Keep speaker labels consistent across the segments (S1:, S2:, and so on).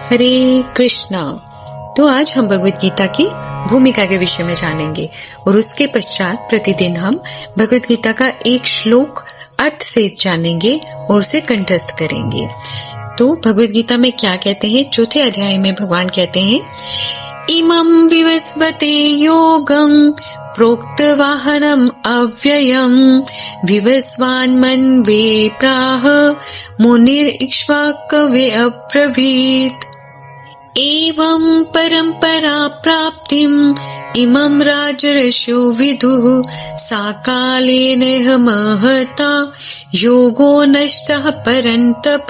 S1: हरे कृष्णा। तो आज हम भगवत गीता की भूमिका के विषय में जानेंगे और उसके पश्चात प्रतिदिन हम भगवत गीता का एक श्लोक अर्थ से जानेंगे और उसे कंठस्थ करेंगे। तो भगवत गीता में क्या कहते हैं? चौथे अध्याय में भगवान कहते हैं, इमं विवस्वते योगं प्रोक्तवाहनम् अव्ययम् विवस्वान् मन्वे प्राह मुनिर्इक्ष्वाकवे अब्रवीत् एवं परंपरा प्राप्तिम् इमं राजर्षयो विदुः साकालेन महता योगो नष्टः परन्तप।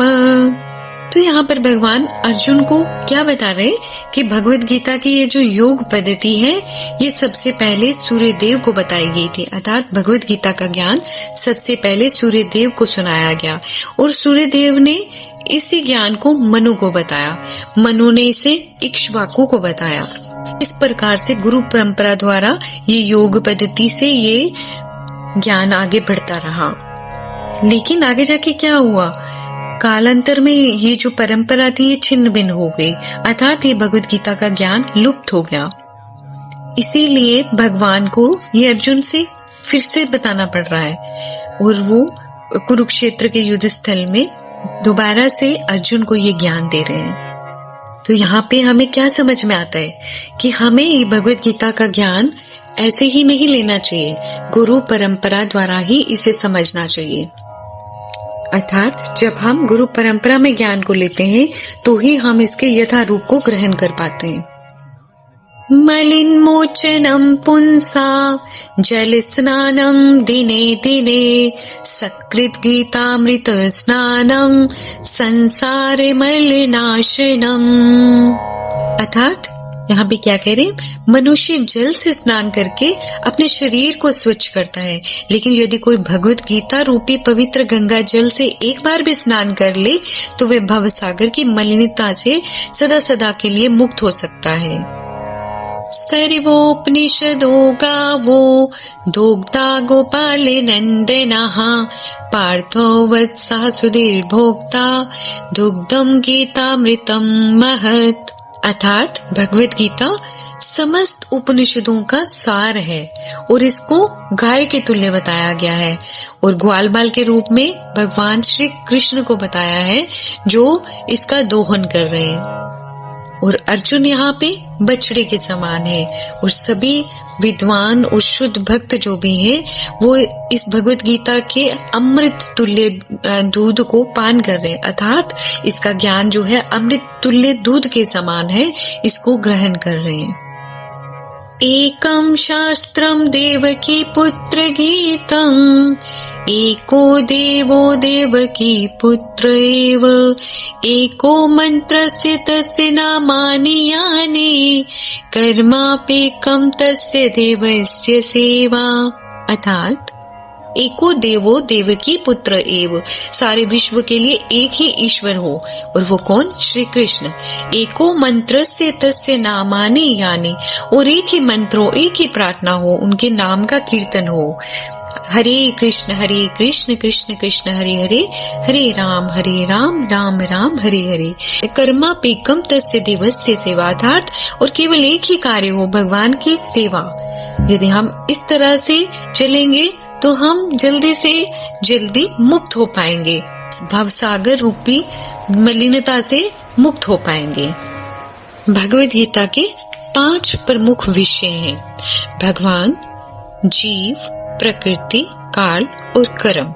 S1: तो यहाँ पर भगवान अर्जुन को क्या बता रहे कि भगवत गीता की ये जो योग पद्धति है ये सबसे पहले सूर्य देव को बताई गई थी। अर्थात भगवत गीता का ज्ञान सबसे पहले सूर्य देव को सुनाया गया और सूर्य देव ने इसी ज्ञान को मनु को बताया, मनु ने इसे इक्ष्वाकु को बताया। इस प्रकार से गुरु परंपरा द्वारा ये योग पद्धति से ये ज्ञान आगे बढ़ता रहा। लेकिन आगे जाके क्या हुआ? कालांतर में ये जो परंपरा थी ये छिन्न भिन्न हो गई, अर्थात ये भगवत गीता का ज्ञान लुप्त हो गया। इसीलिए भगवान को ये अर्जुन से फिर से बताना पड़ रहा है और वो कुरुक्षेत्र के युद्ध स्थल में दोबारा से अर्जुन को ये ज्ञान दे रहे हैं। तो यहाँ पे हमें क्या समझ में आता है कि हमें ये भगवत गीता का ज्ञान ऐसे ही नहीं लेना चाहिए, गुरु परंपरा द्वारा ही इसे समझना चाहिए। अर्थात जब हम गुरु परंपरा में ज्ञान को लेते हैं तो ही हम इसके यथारूप को ग्रहण कर पाते हैं। मलिन्मोचनम पुंसा जल स्नानम दिने दिने सकृत गीतामृत स्नानम संसारे मलिनाशनम। अर्थात यहाँ पे क्या कह रहे हैं? मनुष्य जल से स्नान करके अपने शरीर को स्वच्छ करता है, लेकिन यदि कोई भगवत गीता रूपी पवित्र गंगा जल से एक बार भी स्नान कर ले तो वह भवसागर की मलिनता से सदा सदा के लिए मुक्त हो सकता है। सर्वोपनिषदो गावो दोग्धा गोपाले नंदनः पार्थो वत्सः सुधीर्भोक्ता दुग्धम गीतामृतम महत्। अर्थात भगवत गीता समस्त उपनिषदों का सार है और इसको गाय के तुल्य बताया गया है और ग्वाल बाल के रूप में भगवान श्री कृष्ण को बताया है जो इसका दोहन कर रहे हैं। और अर्जुन यहाँ पे बछड़े के समान है और सभी विद्वान और शुद्ध भक्त जो भी हैं वो इस भगवत गीता के अमृत तुल्य दूध को पान कर रहे हैं। अर्थात इसका ज्ञान जो है अमृत तुल्य दूध के समान है, इसको ग्रहण कर रहे हैं। एकम शास्त्रम देवकी पुत्र गीतम एको देवो देवकी पुत्र एव एको मंत्रस्य तस्य नामानि यानि कर्मापेकम तस्य देवस्य सेवा। अर्थात एको देवो देवकी पुत्र एव, सारे विश्व के लिए एक ही ईश्वर हो और वो कौन? श्री कृष्ण। एको मंत्र से तस्य नामानि यानि, और एक ही मंत्रों एक ही प्रार्थना हो, उनके नाम का कीर्तन हो। हरे कृष्ण कृष्ण कृष्ण हरे हरे, हरे राम राम राम हरे हरे। कर्मापेकम तस्य देवस्य सेवाधार्थ, और केवल एक ही कार्य हो, भगवान की सेवा। यदि हम इस तरह से चलेंगे तो हम जल्दी से जल्दी मुक्त हो पाएंगे, भवसागर रूपी मलिनता से मुक्त हो पाएंगे। भगवत गीता के 5 प्रमुख विषय हैं: भगवान, जीव, प्रकृति, काल और कर्म।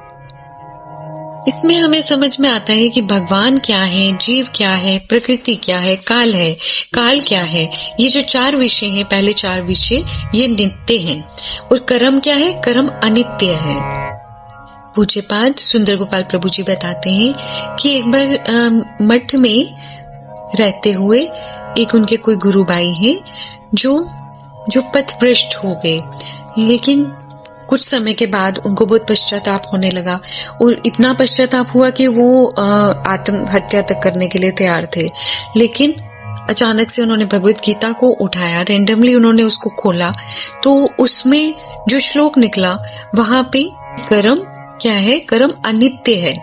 S1: इसमें हमें समझ में आता है कि भगवान क्या है, जीव क्या है, प्रकृति क्या है, काल क्या है। ये जो 4 विषय हैं, पहले 4 विषय ये नित्य हैं और कर्म क्या है? कर्म अनित्य है। पूज्यपाद सुंदर गोपाल प्रभु जी बताते हैं कि एक बार मठ में रहते हुए एक उनके कोई गुरुबाई हैं जो पथभ्रष्ट हो गए, लेकिन कुछ समय के बाद उनको बहुत पश्चाताप होने लगा और इतना पश्चाताप हुआ कि वो आत्महत्या तक करने के लिए तैयार थे। लेकिन अचानक से उन्होंने भगवत गीता को उठाया, रेंडमली उन्होंने उसको खोला तो उसमें जो श्लोक निकला वहां पे कर्म क्या है? कर्म अनित्य है।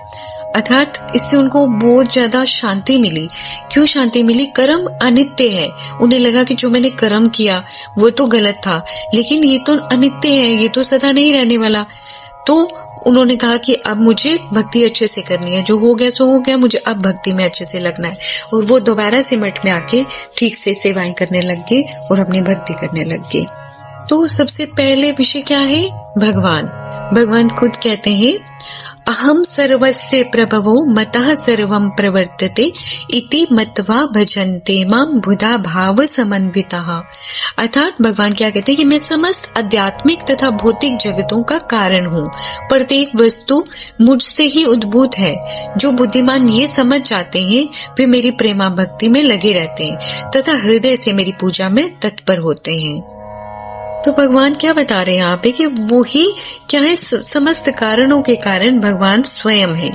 S1: अर्थात इससे उनको बहुत ज्यादा शांति मिली। क्यों शांति मिली? कर्म अनित्य है। उन्हें लगा कि जो मैंने कर्म किया वो तो गलत था, लेकिन ये तो अनित्य है, ये तो सदा नहीं रहने वाला। तो उन्होंने कहा कि अब मुझे भक्ति अच्छे से करनी है, जो हो गया सो हो गया, मुझे अब भक्ति में अच्छे से लगना है। और वो दोबारा से मठ में आके ठीक से सेवाएं करने लग गए और अपनी भक्ति करने लग गए। तो सबसे पहले विषय क्या है? भगवान। भगवान खुद कहते हैं, अहम सर्वस्य प्रभवो मतः सर्वं प्रवर्तते इति मत्वा भजन्ते माम बुधा भाव समन्वितः। अर्थात भगवान क्या कहते हैं कि मैं समस्त आध्यात्मिक तथा भौतिक जगतों का कारण हूँ। प्रत्येक वस्तु मुझसे ही उद्भूत है। जो बुद्धिमान ये समझ जाते हैं वे मेरी प्रेमा भक्ति में लगे रहते हैं तथा हृदय से मेरी पूजा में तत्पर होते हैं। तो भगवान क्या बता रहे हैं यहाँ पे कि वो ही क्या है? समस्त कारणों के कारण भगवान स्वयं है।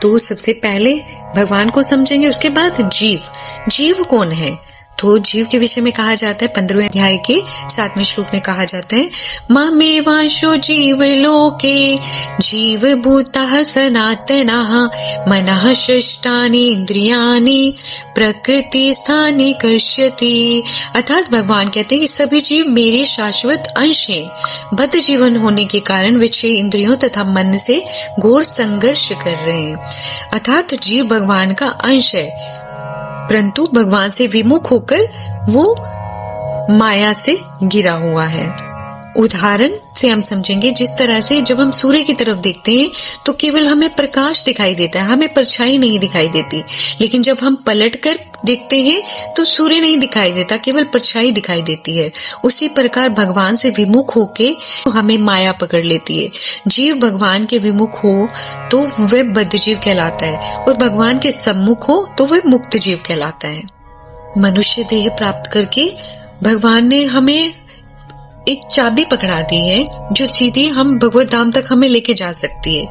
S1: तो सबसे पहले भगवान को समझेंगे, उसके बाद जीव कौन है? तो जीव के विषय में कहा जाता है 15वें अध्याय के 7वें श्लोक में कहा जाता है, मामेवांशो जीव लोके जीव भूतः सनातनः मनः षष्ठानि इंद्रियाणि प्रकृति स्थानि कर्षति। अर्थात भगवान कहते हैं कि सभी जीव मेरे शाश्वत अंश हैं। बद्ध जीवन होने के कारण वे 6 इंद्रियों तथा मन से घोर संघर्ष कर रहे हैं। अर्थात जीव भगवान का अंश है, परंतु भगवान से विमुख होकर वो माया से गिरा हुआ है। उदाहरण से हम समझेंगे, जिस तरह से जब हम सूर्य की तरफ देखते हैं तो केवल हमें प्रकाश दिखाई देता है, हमें परछाई नहीं दिखाई देती। लेकिन जब हम पलटकर देखते हैं तो सूर्य नहीं दिखाई देता, केवल परछाई दिखाई देती है। उसी प्रकार भगवान से विमुख होके हमें माया पकड़ लेती है। जीव भगवान के विमुख हो तो वह बद्ध जीव कहलाता है और भगवान के सम्मुख हो तो वह मुक्त जीव कहलाता है। मनुष्य देह प्राप्त करके भगवान ने हमें एक चाबी पकड़ा दी है जो सीधे हम भगवत धाम तक हमें लेके जा सकती है।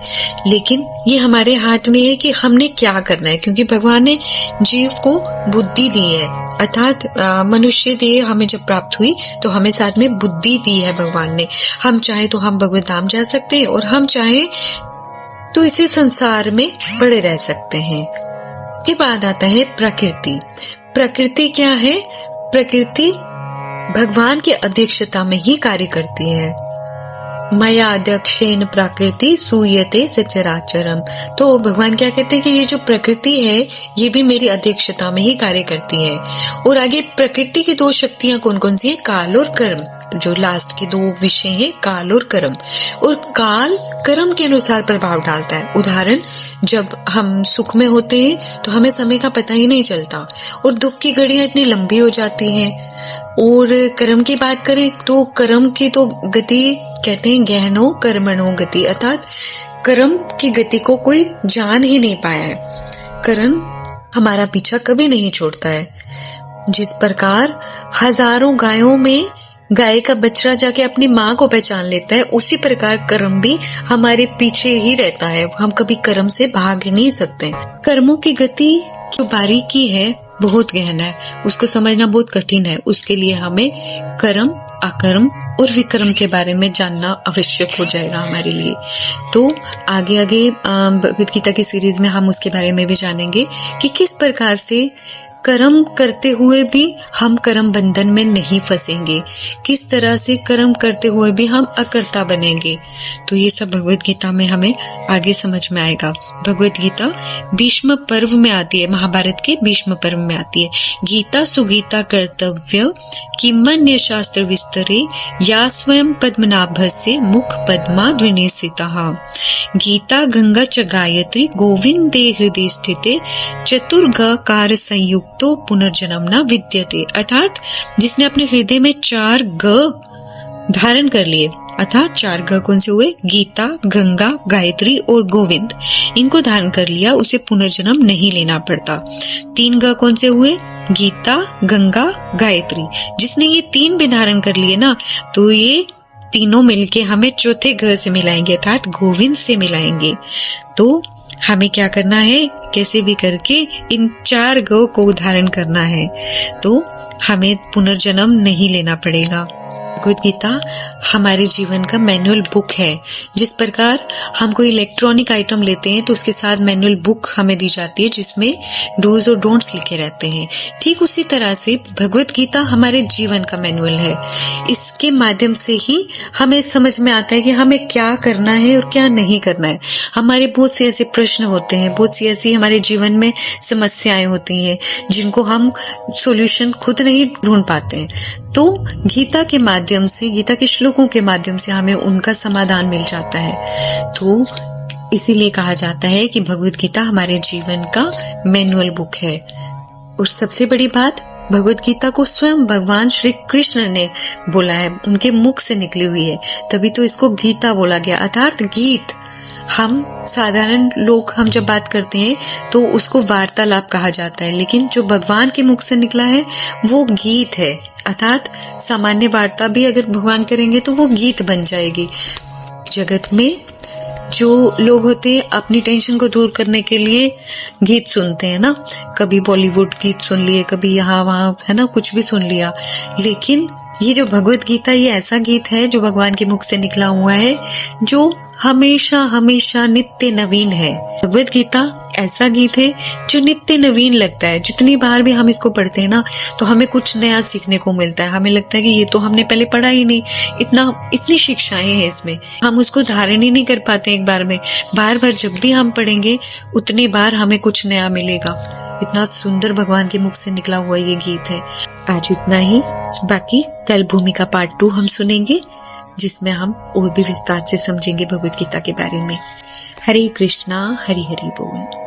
S1: लेकिन ये हमारे हाथ में है कि हमने क्या करना है, क्योंकि भगवान ने जीव को बुद्धि दी है। अर्थात मनुष्य देह हमें जब प्राप्त हुई तो हमें साथ में बुद्धि दी है भगवान ने। हम चाहे तो हम भगवत धाम जा सकते हैं और हम चाहे तो इसी संसार में पड़े रह सकते हैं। के बाद आता है प्रकृति। प्रकृति क्या है? प्रकृति भगवान की अध्यक्षता में ही कार्य करती है। मया अध्यक्षेन प्रकृति सूयते सचराचरम। तो भगवान क्या कहते हैं कि ये जो प्रकृति है ये भी मेरी अध्यक्षता में ही कार्य करती है। और आगे प्रकृति की 2 शक्तियां कौन कौन सी है? काल और कर्म। जो लास्ट के 2 विषय हैं, काल और कर्म। और काल कर्म के अनुसार प्रभाव डालता है। उदाहरण, जब हम सुख में होते हैं तो हमें समय का पता ही नहीं चलता और दुख की घड़ियां इतनी लंबी हो जाती हैं। और कर्म की बात करें तो कर्म की तो गति कहते हैं गहनो कर्मणो गति, अर्थात कर्म की गति को कोई जान ही नहीं पाया है। कर्म हमारा पीछा कभी नहीं छोड़ता है। जिस प्रकार हजारों गायों में गाय का बछड़ा जाके अपनी माँ को पहचान लेता है, उसी प्रकार कर्म भी हमारे पीछे ही रहता है। हम कभी कर्म से भाग नहीं सकते। कर्मों की गति जो बारीकी है बहुत गहना है, उसको समझना बहुत कठिन है। उसके लिए हमें कर्म, अकर्म और विकर्म के बारे में जानना आवश्यक हो जाएगा हमारे लिए। तो आगे भगवद गीता की सीरीज में हम उसके बारे में भी जानेंगे कि किस प्रकार से कर्म करते हुए भी हम कर्म बंधन में नहीं फंसेंगे, किस तरह से कर्म करते हुए भी हम अकर्ता बनेंगे। तो ये सब भगवद गीता में हमें आगे समझ में आएगा। भगवद गीता भीष्म पर्व में आती है, महाभारत के भीष्म पर्व में आती है। गीता सुगीता कर्तव्य किमन्य शास्त्र विस्तरे या स्वयं पद्मनाभस्य मुख पद्मा द्विनिसितः। गीता गंगा च गायत्री गोविंदे हृदय स्थिते चतुर्गकार संयुक्त तो पुनर्जन्म न विद्यते। अर्थात जिसने अपने हृदय में 4 ग धारण कर लिए, अर्थात 4 ग कौन से हुए? गीता, गंगा, गायत्री और गोविंद। इनको धारण कर लिया, उसे पुनर्जन्म नहीं लेना पड़ता। 3 ग कौन से हुए? गीता, गंगा, गायत्री। जिसने ये 3 भी धारण कर लिए ना, तो ये तीनों मिलके हमें चौथे ग से मिलाएंगे, अर्थात गोविंद से मिलाएंगे। तो हमें क्या करना है? कैसे भी करके इन 4 गौ को धारण करना है, तो हमें पुनर्जन्म नहीं लेना पड़ेगा। भगवद गीता हमारे जीवन का मैनुअल बुक है। जिस प्रकार हम कोई इलेक्ट्रॉनिक आइटम लेते हैं तो उसके साथ मैनुअल बुक हमें दी जाती है जिसमें डूज और डोंट्स लिखे रहते हैं, ठीक उसी तरह से भगवद गीता हमारे जीवन का मैनुअल है। इसके माध्यम से ही हमें समझ में आता है कि हमें क्या करना है और क्या नहीं करना है। हमारे बहुत से ऐसे प्रश्न होते हैं, बहुत सी ऐसी हमारे जीवन में समस्याएं होती हैं जिनको हम सॉल्यूशन खुद नहीं ढूंढ पाते हैं। तो गीता के माध्यम से, गीता के श्लोकों के माध्यम से हमें उनका समाधान मिल जाता है। तो इसीलिए कहा जाता है कि भगवद गीता हमारे जीवन का मैनुअल बुक है। और सबसे बड़ी बात, भगवद गीता को स्वयं भगवान श्री कृष्ण ने बोला है, उनके मुख से निकली हुई है, तभी तो इसको गीता बोला गया, अर्थात गीत। हम साधारण लोग हम जब बात करते हैं तो उसको वार्तालाप कहा जाता है, लेकिन जो भगवान के मुख से निकला है वो गीत है, अर्थात सामान्य वार्ता भी अगर भगवान करेंगे तो वो गीत बन जाएगी। जगत में जो लोग होते हैं अपनी टेंशन को दूर करने के लिए गीत सुनते हैं ना, कभी बॉलीवुड गीत सुन लिए, कभी यहाँ वहाँ, है ना, कुछ भी सुन लिया। लेकिन ये जो भगवद गीता, ये ऐसा गीत है जो भगवान के मुख से निकला हुआ है, जो हमेशा हमेशा नित्य नवीन है। भगवद गीता ऐसा गीत है जो नित्य नवीन लगता है। जितनी बार भी हम इसको पढ़ते हैं ना तो हमें कुछ नया सीखने को मिलता है। हमें लगता है कि ये तो हमने पहले पढ़ा ही नहीं, इतनी शिक्षाएं हैं इसमें, हम उसको धारण ही नहीं कर पाते एक बार में। बार बार जब भी हम पढ़ेंगे उतनी बार हमें कुछ नया मिलेगा। इतना सुंदर भगवान के मुख से निकला हुआ ये गीत है। आज इतना ही, बाकी कल भूमिका पार्ट 2 हम सुनेंगे, जिसमें हम और भी विस्तार से समझेंगे भगवद गीता के बारे में। हरे कृष्णा, हरि हरि बोल।